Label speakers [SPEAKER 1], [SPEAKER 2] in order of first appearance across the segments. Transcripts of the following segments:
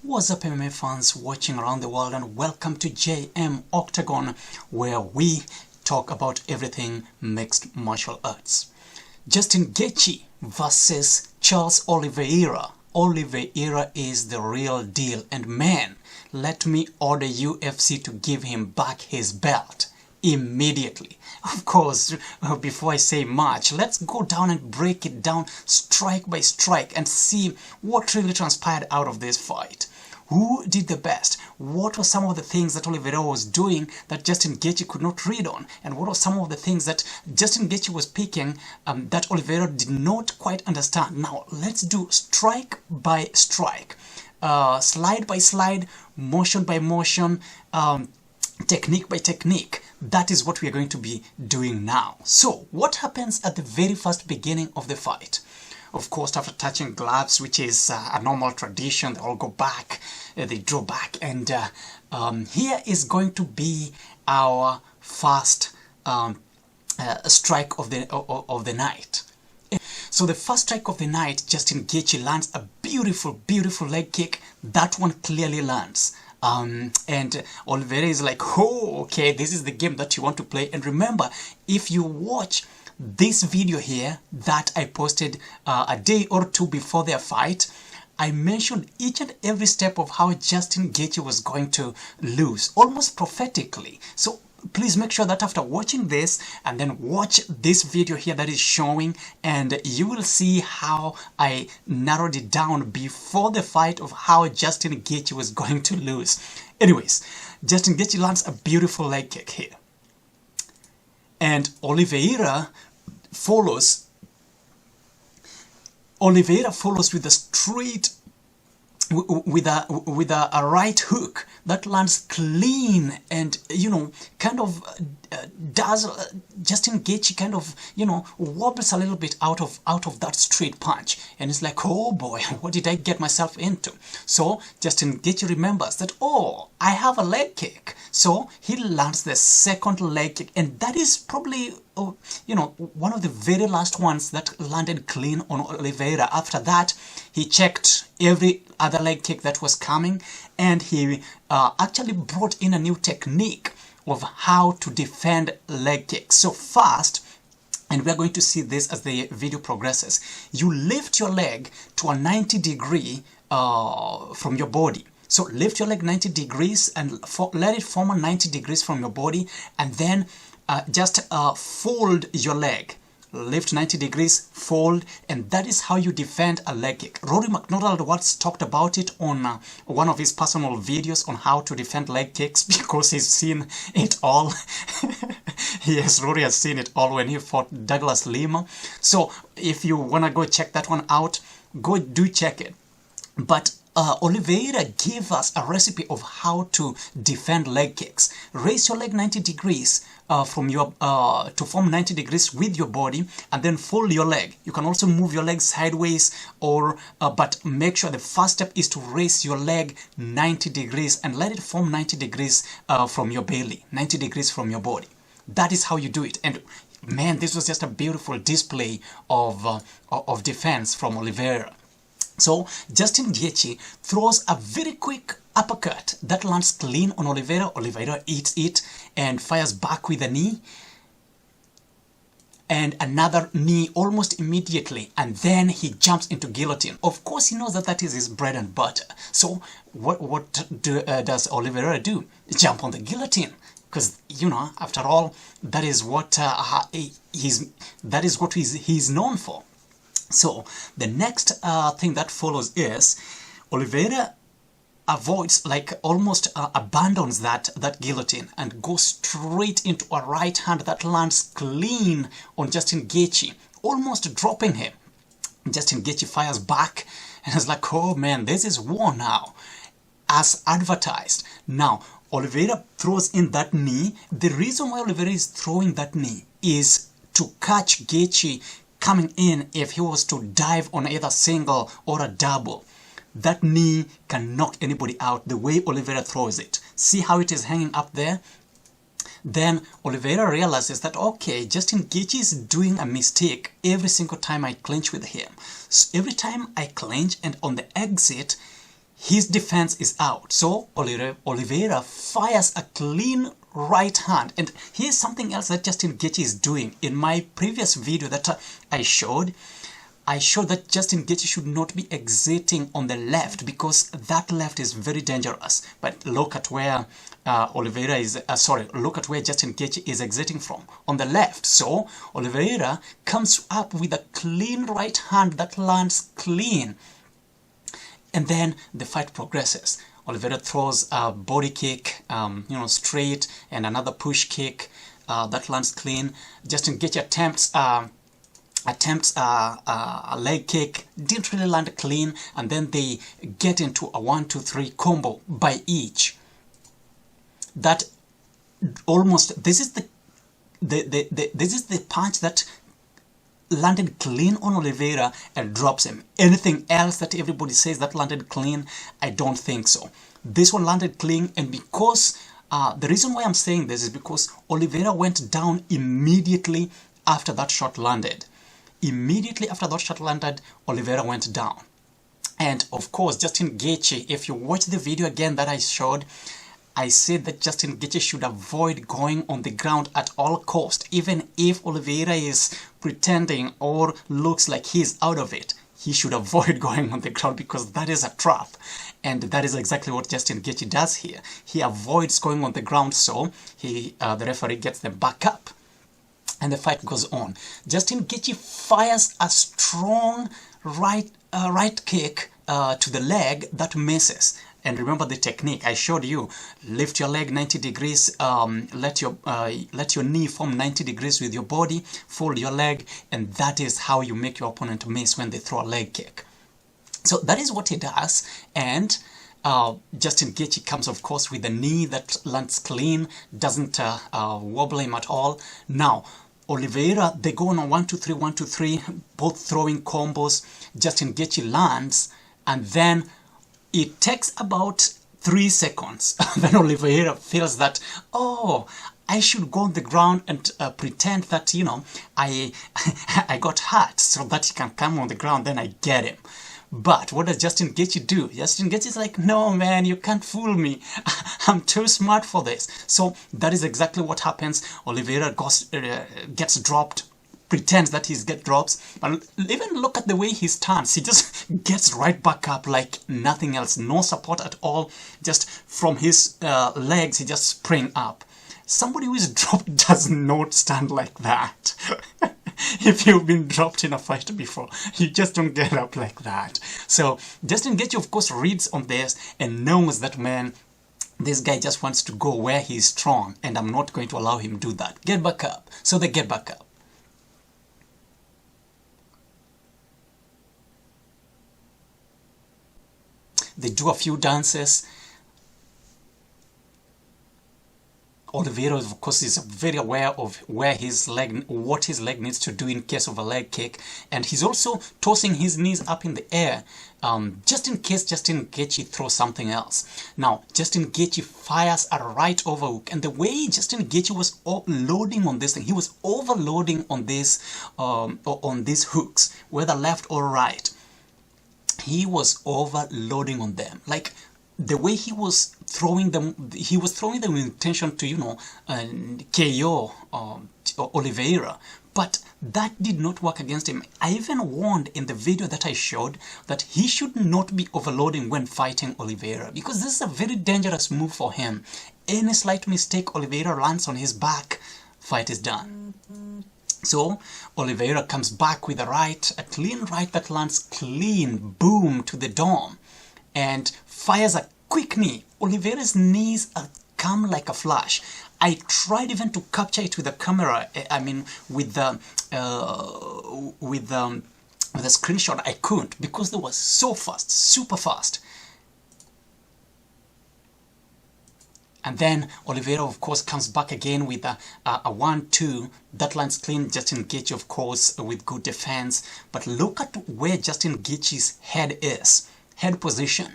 [SPEAKER 1] What's up, MMA fans watching around the world, and welcome to JM Octagon, where we talk about everything mixed martial arts. Justin Gaethje versus Charles Oliveira. Oliveira is the real deal, and man, let me order UFC to give him back his belt immediately. Of course, before I say much, let's go down and break it down strike by strike and see what really transpired out of this fight. Who did the best? What were some of the things that Oliveira was doing that Justin Gaethje could not read on? And what were some of the things that Justin Gaethje was picking that Oliveira did not quite understand? Now, let's do strike by strike, slide by slide, motion by motion, technique by technique. That is what we are going to be doing now. So, what happens at the very first beginning of the fight? Of course, after touching gloves, which is a normal tradition, they all go back, they draw back, and here is going to be our first strike of the night. So the first strike of the night, Justin Gaethje lands a beautiful leg kick. That one clearly lands. And Oliveira is like, oh, okay, this is the game that you want to play. And remember, if you watch this video here that I posted a day or two before their fight, I mentioned each and every step of how Justin Gaethje was going to lose, almost prophetically. So please make sure that after watching this and then watch this video here that is showing, and you will see how I narrowed it down before the fight of how Justin Gaethje was going to lose. Anyways, Justin Gaethje lands a beautiful leg kick here. And Oliveira follows with a straight, with a right hook that lands clean, and kind of does Justin Gaethje kind of wobbles a little bit out of that straight punch, and it's like, oh boy, what did I get myself into? So Justin Gaethje remembers that, oh, I have a leg kick, so he lands the second leg kick, and that is probably one of the very last ones that landed clean on Oliveira. After that, he checked every other leg kick that was coming, and he actually brought in a new technique of how to defend leg kicks. So first, and we are going to see this as the video progresses, you lift your leg to a 90-degree from your body. So lift your leg 90 degrees and let it form a 90 degrees from your body, and then just fold your leg. Lift 90 degrees, fold, and that is how you defend a leg kick. Rory McDonald once talked about it on one of his personal videos on how to defend leg kicks, because he's seen it all. Yes, Rory has seen it all when he fought Douglas Lima. So if you want to go check that one out, go do check it. But Oliveira gave us a recipe of how to defend leg kicks. Raise your leg 90 degrees from your to form 90 degrees with your body, and then fold your leg. You can also move your leg sideways, or but make sure the first step is to raise your leg 90 degrees and let it form 90 degrees from your belly, 90 degrees from your body. That is how you do it. And man, this was just a beautiful display of defense from Oliveira. So Justin Gaethje throws a very quick uppercut that lands clean on Oliveira. Oliveira eats it and fires back with a knee, and another knee almost immediately, and then he jumps into guillotine. Of course, he knows that that is his bread and butter. So what does Oliveira do? Jump on the guillotine, because after all, that is what he's known for. So the next thing that follows is Oliveira avoids, like almost abandons that guillotine and goes straight into a right hand that lands clean on Justin Gaethje, almost dropping him. Justin Gaethje fires back and is like, oh man, this is war now, as advertised. Now Oliveira throws in that knee. The reason why Oliveira is throwing that knee is to catch Gaethje coming in if he was to dive on either single or a double. That knee can knock anybody out the way Oliveira throws it. See how it is hanging up there? Then Oliveira realizes that, okay, Justin Gaethje is doing a mistake every single time I clinch with him. So every time I clinch, and on the exit, his defense is out. So Oliveira fires a clean right hand. And here's something else that Justin Gaethje is doing. In my previous video that I showed that Justin Gaethje should not be exiting on the left, because that left is very dangerous. But look at where look at where Justin Gaethje is exiting from, on the left. So Oliveira comes up with a clean right hand that lands clean. And then the fight progresses. Oliveira throws a body kick, straight, and another push kick that lands clean. Justin Gaethje attempts a leg kick, didn't really land clean, and then they get into a 1-2-3 combo by each. That almost, this is the punch that landed clean on Oliveira and drops him. Anything else that everybody says that landed clean, I don't think so. This one landed clean, and because the reason why I'm saying this is because Oliveira went down immediately after that shot landed. Immediately after that shot landed, Oliveira went down. And of course, Justin Gaethje, if you watch the video again that I showed, I said that Justin Gaethje should avoid going on the ground at all cost. Even if Oliveira is pretending or looks like he's out of it, he should avoid going on the ground, because that is a trap. And that is exactly what Justin Gaethje does here. He avoids going on the ground, so the referee gets them back up. And the fight goes on. Justin Gaethje fires a strong right kick to the leg that misses. And remember the technique I showed you: lift your leg 90 degrees, let your knee form 90 degrees with your body, fold your leg, and that is how you make your opponent miss when they throw a leg kick. So that is what he does. And Justin Gaethje comes, of course, with a knee that lands clean, doesn't wobble him at all. Now Oliveira, they go on a 1-2-3, 1-2-3, both throwing combos. Justin Gaethje lands, and then it takes about 3 seconds. Then Oliveira feels that, oh, I should go on the ground and pretend that, I got hurt, so that he can come on the ground, then I get him. But what does Justin Gaethje do? Justin Gaethje is like, no man, you can't fool me. I'm too smart for this. So that is exactly what happens. Oliveira gets dropped, pretends that he drops, but even look at the way he stands. He just gets right back up like nothing else. No support at all. Just from his legs, he just sprang up. Somebody who is dropped does not stand like that. If you've been dropped in a fight before, you just don't get up like that. So Justin Gaethje, of course, reads on this and knows that, man, this guy just wants to go where he's strong, and I'm not going to allow him do that. Get back up. So they get back up. They do a few dances. Oliveira, of course, is very aware of what his leg needs to do in case of a leg kick, and he's also tossing his knees up in the air, just in case Justin Gaethje throws something else. Now, Justin Gaethje fires a right overhook, and the way Justin Gaethje was loading on this thing, he was overloading on this, on these hooks, whether left or right. He was overloading on them, like. The way he was throwing them with intention to, KO Oliveira, but that did not work against him. I even warned in the video that I showed that he should not be overloading when fighting Oliveira, because this is a very dangerous move for him. Any slight mistake, Oliveira lands on his back, fight is done. So Oliveira comes back with a clean right that lands clean, boom, to the dome, and fires a quick knee. Oliveira's knees come like a flash. I tried even to capture it with the camera. I mean, with the screenshot, I couldn't, because they were so fast, super fast. And then Oliveira, of course, comes back again with a 1-2 that lands clean. Justin Gaethje, of course, with good defense. But look at where Justin Gaethje's head is. Head position.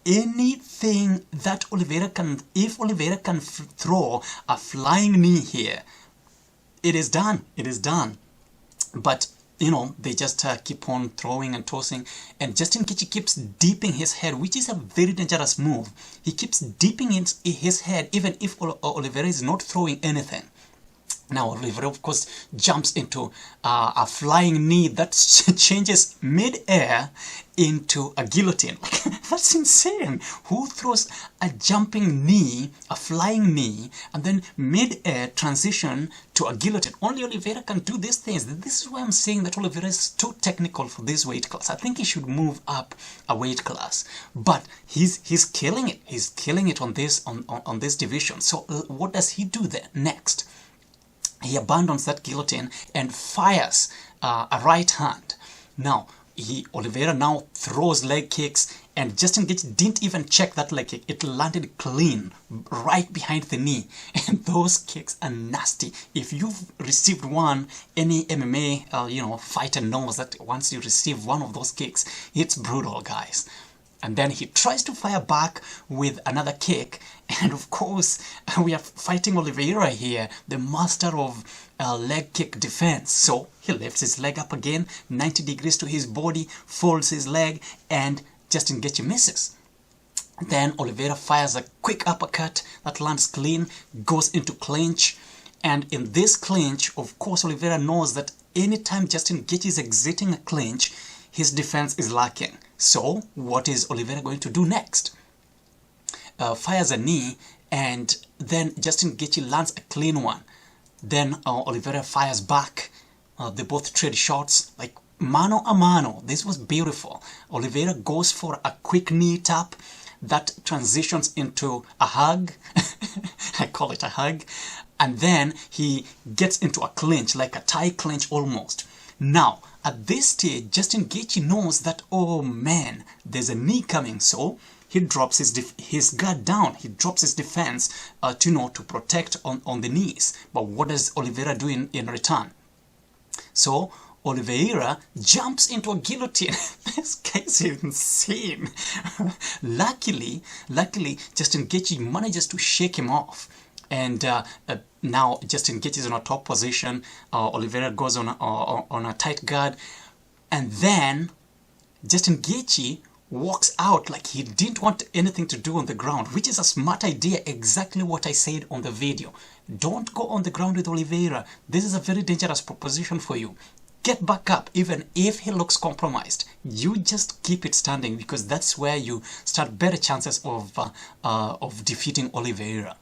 [SPEAKER 1] Anything that Oliveira can, if Oliveira can throw a flying knee here, it is done. It is done. But they just keep on throwing and tossing, and Justin Gaethje keeps dipping his head, which is a very dangerous move. He keeps dipping in his head even if Oliveira is not throwing anything. Now Oliveira, of course, jumps into a flying knee that changes mid-air into a guillotine. That's insane. Who throws a jumping knee, a flying knee, and then mid-air transition to a guillotine? Only Oliveira can do these things. This is why I'm saying that Oliveira is too technical for this weight class. I think he should move up a weight class. But he's killing it. He's killing it on this division. So what does he do then next? He abandons that guillotine and fires a right hand. Now, Oliveira now throws leg kicks, and Justin Gaethje didn't even check that leg kick. It landed clean right behind the knee. And those kicks are nasty. If you've received one, any MMA fighter knows that once you receive one of those kicks, it's brutal, guys. And then he tries to fire back with another kick. And of course, we are fighting Oliveira here, the master of leg kick defense. So he lifts his leg up again, 90 degrees to his body, folds his leg, and Justin Gaethje misses. Then Oliveira fires a quick uppercut that lands clean, goes into clinch. And in this clinch, of course, Oliveira knows that anytime Justin Gaethje is exiting a clinch, his defense is lacking. So what is Oliveira going to do next? Fires a knee, and then Justin Gaethje lands a clean one. Then Oliveira fires back. They both trade shots like mano a mano. This was beautiful. Oliveira goes for a quick knee tap that transitions into a hug. I call it a hug. And then he gets into a clinch, like a Thai clinch almost. Now, at this stage, Justin Gaethje knows that, oh man, there's a knee coming, so he drops his guard down. He drops his defense to protect on the knees. But what does Oliveira do in return? So Oliveira jumps into a guillotine. This guy's insane. Luckily, Justin Gaethje manages to shake him off. And now Justin Gaethje is in a top position. Oliveira goes on a tight guard. And then Justin Gaethje walks out like he didn't want anything to do on the ground, which is a smart idea, exactly what I said on the video. Don't go on the ground with Oliveira. This is a very dangerous proposition for you. Get back up, even if he looks compromised. You just keep it standing, because that's where you start better chances of defeating Oliveira.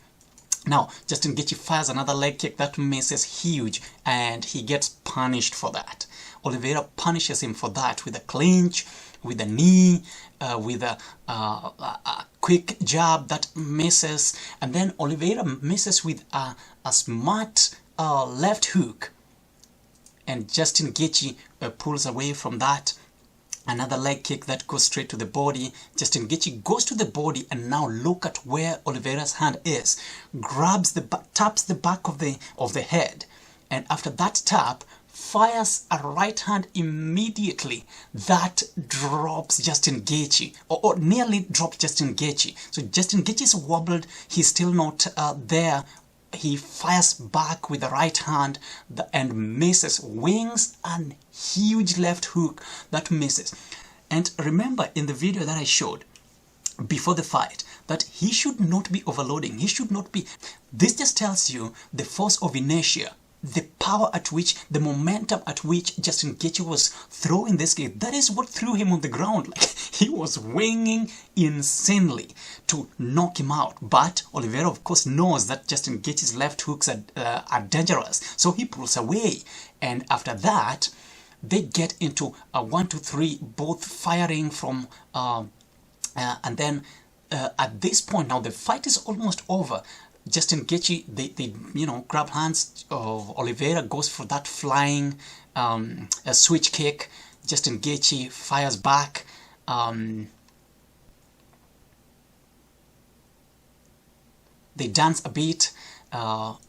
[SPEAKER 1] Now, Justin Gaethje fires another leg kick that misses huge, and he gets punished for that. Oliveira punishes him for that with a clinch, with a knee, with a quick jab that misses, and then Oliveira misses with a smart left hook, and Justin Gaethje pulls away from that. Another leg kick that goes straight to the body. Justin Gaethje goes to the body, and now look at where Oliveira's hand is. Taps the back of the head, and after that tap, fires a right hand immediately that drops Justin Gaethje, or nearly drops Justin Gaethje. So Justin Gaethje is wobbled. He's still not there. He fires back with the right hand and misses, wings and huge left hook that misses. And remember in the video that I showed before the fight that he should not be overloading. He should not be. This just tells you the force of inertia, the power at which, the momentum at which Justin Gaethje was throwing this kick. That is what threw him on the ground. Like, he was winging insanely to knock him out. But Oliveira, of course, knows that Justin Gaethje's left hooks are dangerous, so he pulls away. And after that, they get into a 1-2-3, both firing from, and then at this point now the fight is almost over. Justin Gaethje, they grab hands. Oliveira goes for that flying switch kick. Justin Gaethje fires back. They dance a bit.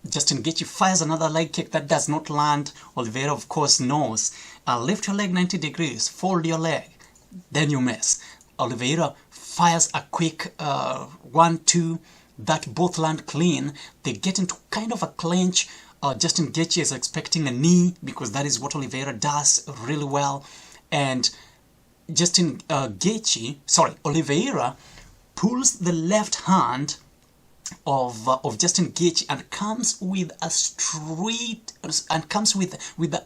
[SPEAKER 1] Justin Gaethje fires another leg kick that does not land. Oliveira, of course, knows. Lift your leg 90 degrees, fold your leg, then you miss. Oliveira fires a quick 1-2 that both land clean. They get into kind of a clinch. Justin Gaethje is expecting a knee because that is what Oliveira does really well. And Oliveira pulls the left hand of Justin Gaethje and comes with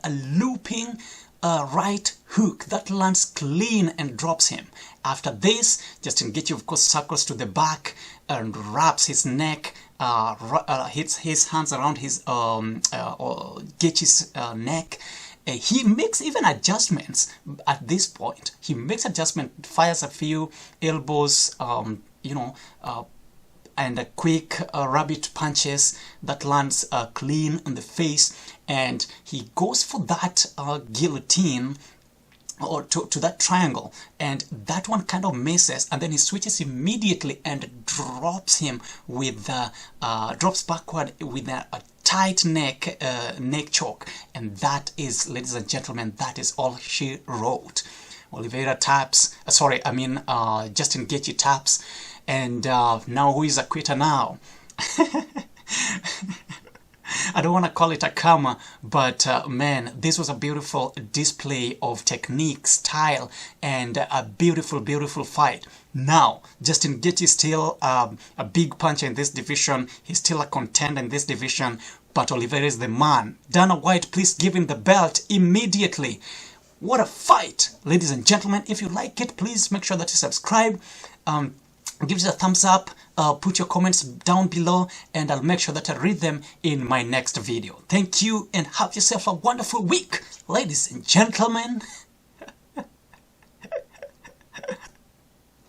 [SPEAKER 1] a looping right hook that lands clean and drops him. After this, Justin Gaethje of course circles to the back and wraps his neck, hits his hands around his Gaethje's neck. He makes even adjustments at this point. He makes adjustment, fires a few elbows, and a quick rabbit punches that lands clean in the face, and he goes for that guillotine, or to that triangle, and that one kind of misses, and then he switches immediately and drops him with drops backward with a tight neck choke. And that is, ladies and gentlemen, that is all she wrote. Oliveira taps, Justin Gaethje taps, and now who is a quitter now? I don't want to call it a karma, but man, this was a beautiful display of technique, style, and a beautiful, beautiful fight. Now, Justin Gaethje is still a big puncher in this division. He's still a contender in this division, but Oliveira is the man. Dana White, please give him the belt immediately. What a fight! Ladies and gentlemen, if you like it, please make sure that you subscribe. Give it a thumbs up, put your comments down below, and I'll make sure that I read them in my next video. Thank you, and have yourself a wonderful week, ladies and gentlemen.